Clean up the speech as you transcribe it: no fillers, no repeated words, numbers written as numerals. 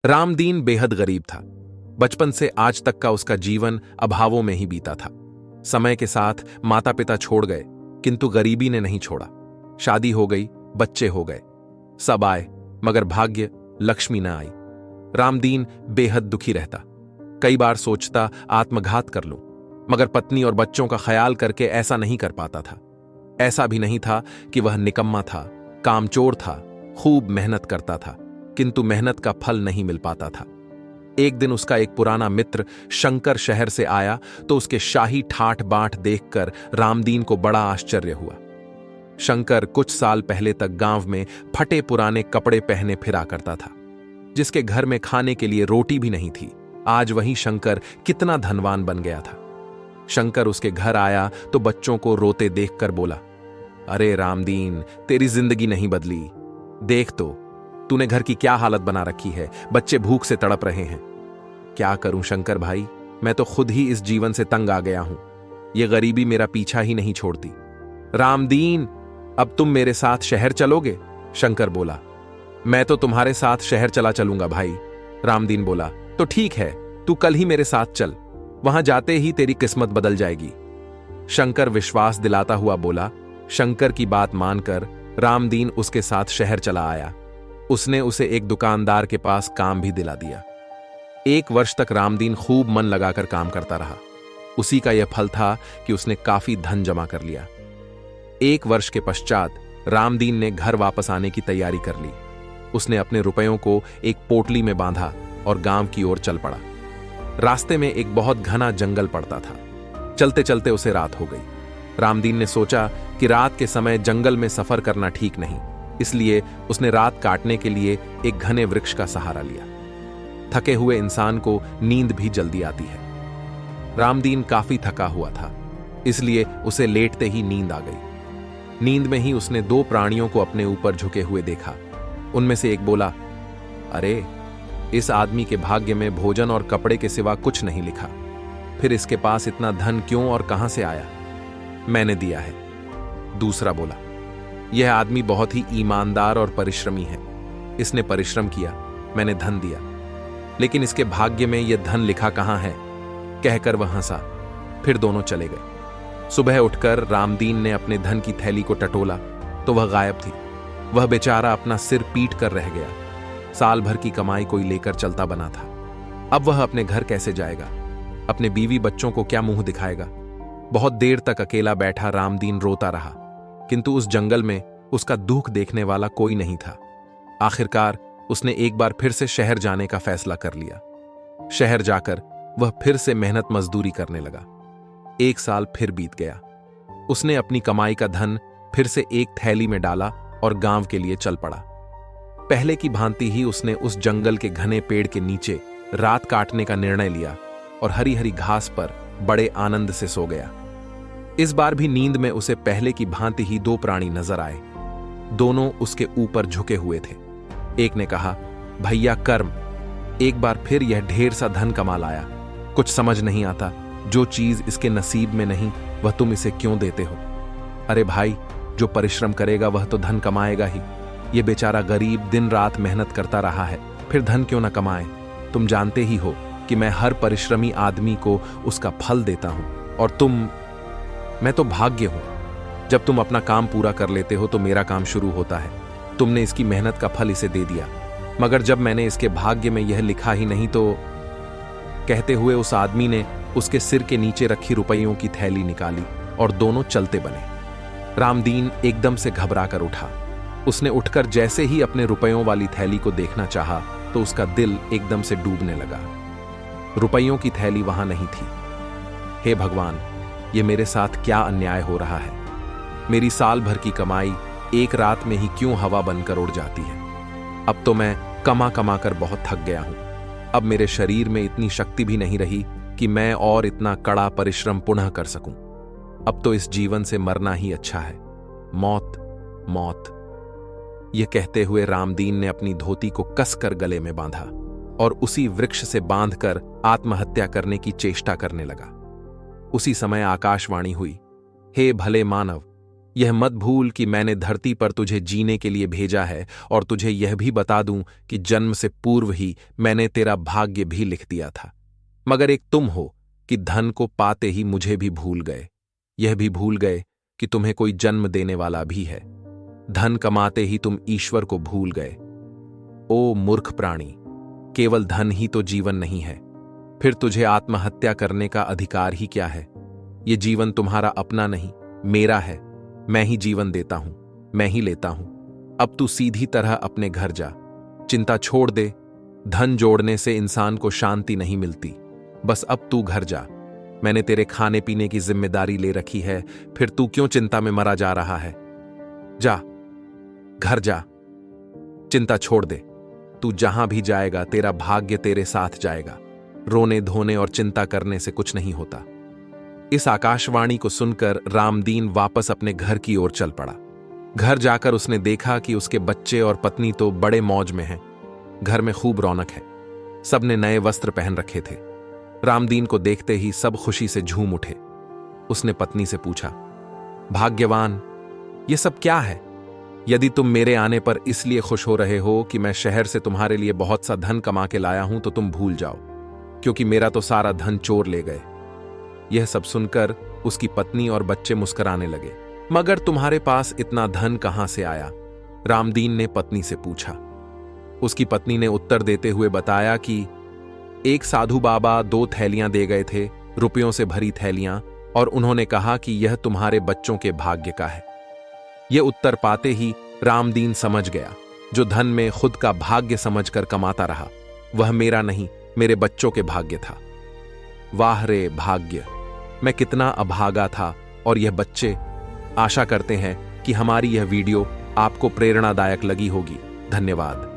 रामदीन बेहद गरीब था। बचपन से आज तक का उसका जीवन अभावों में ही बीता था। समय के साथ माता पिता छोड़ गए, किंतु गरीबी ने नहीं छोड़ा। शादी हो गई, बच्चे हो गए, सब आए, मगर भाग्य लक्ष्मी न आई। रामदीन बेहद दुखी रहता। कई बार सोचता आत्मघात कर लूं, मगर पत्नी और बच्चों का ख्याल करके ऐसा नहीं कर पाता था। ऐसा भी नहीं था कि वह निकम्मा था, कामचोर था, खूब मेहनत करता था, किंतु मेहनत का फल नहीं मिल पाता था। एक दिन उसका एक पुराना मित्र शंकर शहर से आया तो उसके शाही ठाठ बाठ देखकर रामदीन को बड़ा आश्चर्य हुआ। शंकर कुछ साल पहले तक गांव में फटे पुराने कपड़े पहने फिरा करता था। जिसके घर में खाने के लिए रोटी भी नहीं थी, आज वही शंकर कितना धनवान बन गया था। शंकर उसके घर आया तो बच्चों को रोते देखकर बोला, अरे रामदीन, तेरी जिंदगी नहीं बदली। देख तो, तूने घर की क्या हालत बना रखी है, बच्चे भूख से तड़प रहे हैं। क्या करूं शंकर भाई, मैं तो खुद ही इस जीवन से तंग आ गया हूं। यह गरीबी मेरा पीछा ही नहीं छोड़ती। रामदीन, अब तुम मेरे साथ शहर चलोगे? शंकर बोला, मैं तो तुम्हारे साथ शहर चला चलूंगा भाई। रामदीन बोला, तो ठीक है, तू कल ही मेरे साथ चल, वहां जाते ही तेरी किस्मत बदल जाएगी। शंकर विश्वास दिलाता हुआ बोला। शंकर की बात मानकर रामदीन उसके साथ शहर चला आया। उसने उसे एक दुकानदार के पास काम भी दिला दिया। 1 वर्ष तक रामदीन खूब मन लगाकर काम करता रहा। उसी का यह फल था कि उसने काफी धन जमा कर लिया। 1 वर्ष के पश्चात रामदीन ने घर वापस आने की तैयारी कर ली। उसने अपने रुपयों को एक पोटली में बांधा और गांव की ओर चल पड़ा। रास्ते में एक बहुत घना जंगल पड़ता था। चलते चलते उसे रात हो गई। रामदीन ने सोचा कि रात के समय जंगल में सफर करना ठीक नहीं, इसलिए उसने रात काटने के लिए एक घने वृक्ष का सहारा लिया। थके हुए इंसान को नींद भी जल्दी आती है। रामदीन काफी थका हुआ था, इसलिए उसे लेटते ही नींद आ गई। नींद में ही उसने 2 प्राणियों को अपने ऊपर झुके हुए देखा। उनमें से एक बोला, अरे, इस आदमी के भाग्य में भोजन और कपड़े के सिवा कुछ नहीं लिखा, फिर इसके पास इतना धन क्यों और कहां से आया? मैंने दिया है। दूसरा बोला, यह आदमी बहुत ही ईमानदार और परिश्रमी है। इसने परिश्रम किया, मैंने धन दिया, लेकिन इसके भाग्य में यह धन लिखा कहां है? कहकर वह हंसा। फिर दोनों चले गए। सुबह उठकर रामदीन ने अपने धन की थैली को टटोला तो वह गायब थी। वह बेचारा अपना सिर पीट कर रह गया। साल भर की कमाई कोई लेकर चलता बना था। अब वह अपने घर कैसे जाएगा? अपने बीवी बच्चों को क्या मुंह दिखाएगा? बहुत देर तक अकेला बैठा रामदीन रोता रहा, किंतु उस जंगल में उसका दुख देखने वाला कोई नहीं था। आखिरकार उसने एक बार फिर से शहर जाने का फैसला कर लिया। शहर जाकर वह फिर से मेहनत मजदूरी करने लगा। 1 साल फिर बीत गया। उसने अपनी कमाई का धन फिर से एक थैली में डाला और गांव के लिए चल पड़ा। पहले की भांति ही उसने उस जंगल के घने पेड़ के नीचे रात काटने का निर्णय लिया और हरी हरी घास पर बड़े आनंद से सो गया। इस बार भी नींद में उसे पहले की भांति ही 2 प्राणी नजर आए। दोनों उसके ऊपर झुके हुए थे। एक ने कहा, भैया कर्म, एक बार फिर यह ढेर सा धन कमा लाया। कुछ समझ नहीं आता, जो चीज इसके नसीब में नहीं वह तुम इसे क्यों देते हो? अरे भाई, जो परिश्रम करेगा वह तो धन कमाएगा ही। ये बेचारा गरीब दिन रात मेहनत करता रहा है, फिर धन क्यों ना कमाए? तुम जानते ही हो कि मैं हर परिश्रमी आदमी को उसका फल देता हूं, और मैं तो भाग्य हूं। जब तुम अपना काम पूरा कर लेते हो तो मेरा काम शुरू होता है। तुमने इसकी मेहनत का फल इसे दे दिया, मगर जब मैंने इसके भाग्य में यह लिखा ही नहीं तो। कहते हुए उस आदमी ने उसके सिर के नीचे रखी रुपयों की थैली निकाली और दोनों चलते बने। रामदीन एकदम से घबरा कर उठा। उसने उठकर जैसे ही अपने रुपयों वाली थैली को देखना चाहा तो उसका दिल एकदम से डूबने लगा। रुपयों की थैली वहां नहीं थी। हे भगवान, ये मेरे साथ क्या अन्याय हो रहा है? मेरी साल भर की कमाई एक रात में ही क्यों हवा बनकर उड़ जाती है? अब तो मैं कमा कमा कर बहुत थक गया हूं। अब मेरे शरीर में इतनी शक्ति भी नहीं रही कि मैं और इतना कड़ा परिश्रम पुनः कर सकूं। अब तो इस जीवन से मरना ही अच्छा है। मौत, मौत। यह कहते हुए रामदीन ने अपनी धोती को कसकर गले में बांधा और उसी वृक्ष से बांधकर आत्महत्या करने की चेष्टा करने लगा। उसी समय आकाशवाणी हुई, हे भले मानव, यह मत भूल कि मैंने धरती पर तुझे जीने के लिए भेजा है, और तुझे यह भी बता दूं कि जन्म से पूर्व ही मैंने तेरा भाग्य भी लिख दिया था। मगर एक तुम हो कि धन को पाते ही मुझे भी भूल गए। यह भी भूल गए कि तुम्हें कोई जन्म देने वाला भी है। धन कमाते ही तुम ईश्वर को भूल गए। ओ मूर्ख प्राणी, केवल धन ही तो जीवन नहीं है। फिर तुझे आत्महत्या करने का अधिकार ही क्या है? यह जीवन तुम्हारा अपना नहीं, मेरा है। मैं ही जीवन देता हूं, मैं ही लेता हूं। अब तू सीधी तरह अपने घर जा, चिंता छोड़ दे। धन जोड़ने से इंसान को शांति नहीं मिलती। बस अब तू घर जा। मैंने तेरे खाने पीने की जिम्मेदारी ले रखी है, फिर तू क्यों चिंता में मरा जा रहा है? जा, घर जा, चिंता छोड़ दे। तू जहां भी जाएगा तेरा भाग्य तेरे साथ जाएगा। रोने धोने और चिंता करने से कुछ नहीं होता। इस आकाशवाणी को सुनकर रामदीन वापस अपने घर की ओर चल पड़ा। घर जाकर उसने देखा कि उसके बच्चे और पत्नी तो बड़े मौज में हैं। घर में खूब रौनक है। सबने नए वस्त्र पहन रखे थे। रामदीन को देखते ही सब खुशी से झूम उठे। उसने पत्नी से पूछा, भाग्यवान, ये सब क्या है? यदि तुम मेरे आने पर इसलिए खुश हो रहे हो कि मैं शहर से तुम्हारे लिए बहुत सा धन कमा के लाया हूं, तो तुम भूल जाओ, क्योंकि मेरा तो सारा धन चोर ले गए। यह सब सुनकर उसकी पत्नी और बच्चे मुस्कुराने लगे। मगर तुम्हारे पास इतना धन कहां से आया? रामदीन ने पत्नी से पूछा। उसकी पत्नी ने उत्तर देते हुए बताया कि एक साधु बाबा 2 थैलियां दे गए थे, रुपयों से भरी थैलियां, और उन्होंने कहा कि यह तुम्हारे बच्चों के भाग्य का है। यह उत्तर पाते ही रामदीन समझ गया, जो धन में खुद का भाग्य समझकर कमाता रहा, वह मेरा नहीं, मेरे बच्चों के भाग्य था। वाह रे भाग्य, मैं कितना अभागा था। और यह बच्चे, आशा करते हैं कि हमारी यह वीडियो आपको प्रेरणादायक लगी होगी। धन्यवाद।